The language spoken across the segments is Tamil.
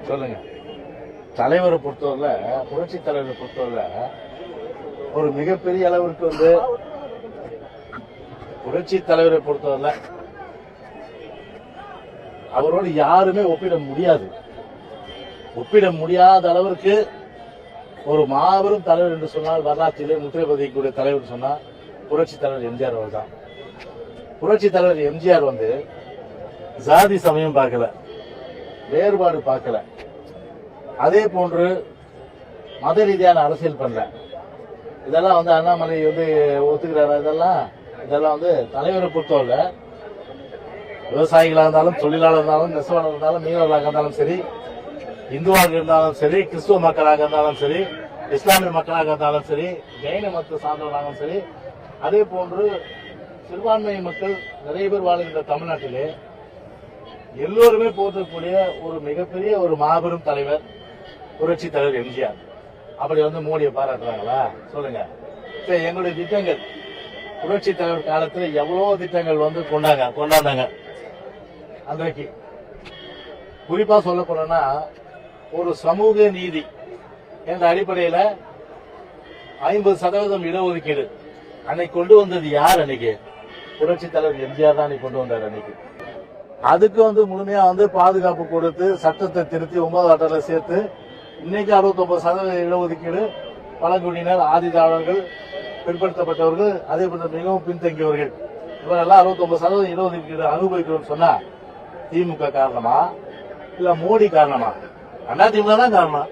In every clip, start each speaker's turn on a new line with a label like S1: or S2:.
S1: சொல்லுங்க. தலைவரை பொறுத்தவரை, புரட்சி தலைவரை பொறுத்தவரை ஒரு மிகப்பெரிய அளவிற்கு புரட்சி தலைவரை பொறுத்தவரை அவரோடு யாருமே ஒப்பிட முடியாது. ஒப்பிட முடியாத அளவிற்கு ஒரு மாபெரும் தலைவர் என்று சொன்னால், வரலாற்றிலே முத்திரை பதிக்கக்கூடிய தலைவர் சொன்னால் புரட்சி தலைவர் எம்ஜிஆர் அவர் தான். புரட்சி தலைவர் எம்ஜிஆர் ஜாதி சமயம் பார்க்கல, வேறுபாடு பார்க்கல, அதே போன்று மத ரீதியான அரசியல் பண்ணல. இதெல்லாம் அண்ணாமலை ஒத்துக்கிறாரு. இதெல்லாம் தலைவரை பொறுத்தவரை விவசாயிகளாக இருந்தாலும், தொழிலாளர் இருந்தாலும், நெசவாளர் இருந்தாலும், மீனவர்களாக இருந்தாலும் சரி, இந்துவாக இருந்தாலும் சரி, கிறிஸ்துவ மக்களாக இருந்தாலும் சரி, இஸ்லாமிய மக்களாக இருந்தாலும் சரி, ஜெயின மத சார்ந்தவர்களாகவும் சரி, அதே போன்று சிறுபான்மை மக்கள் நிறைய பேர் வாழ்கின்ற தமிழ்நாட்டிலே எல்லோருமே போற்றக்கூடிய ஒரு மிகப்பெரிய ஒரு மாபெரும் தலைவர் புரட்சி தலைவர் எம்ஜிஆர். அப்படி மோடியை பாராட்டுறாங்களா? சொல்லுங்க. எங்களுடைய திட்டங்கள் புரட்சி தலைவர் காலத்தில் எவ்வளவு திட்டங்கள் கொண்டாந்தாங்க. அன்றைக்கு குறிப்பா சொல்ல போனா ஒரு சமூக நீதி என்ற அடிப்படையில் 50% இடஒதுக்கீடு அன்னைக்கு கொண்டு வந்தது யார்? அன்னைக்கு புரட்சி தலைவர் எம்ஜிஆர் தான் கொண்டு வந்தார். அன்னைக்கு அதுக்கு முழுமையா பாதுகாப்பு கொடுத்து சட்டத்தை திருத்தி 9வது ஆட்டத்தில் சேர்த்து இன்னைக்கு 69% இடஒதுக்கீடு. பழங்குடியினர், ஆதிதாளர்கள், பிற்படுத்தப்பட்டவர்கள், அதே போல மிகவும் பின்தங்கியவர்கள் இவரெல்லாம் 69% இடஒதுக்கீடு அனுபவிக்கணும்னு சொன்னா திமுக காரணமா இல்ல மோடி காரணமா? அதிமுக தான் காரணம்,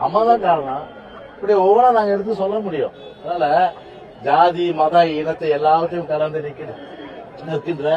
S1: அம்மா தான் காரணம். இப்படி ஒவ்வொன்றா நாங்க எடுத்து சொல்ல முடியும். அதனால ஜாதி, மத, இனத்தை எல்லாவற்றையும் கலந்து நிற்கின்ற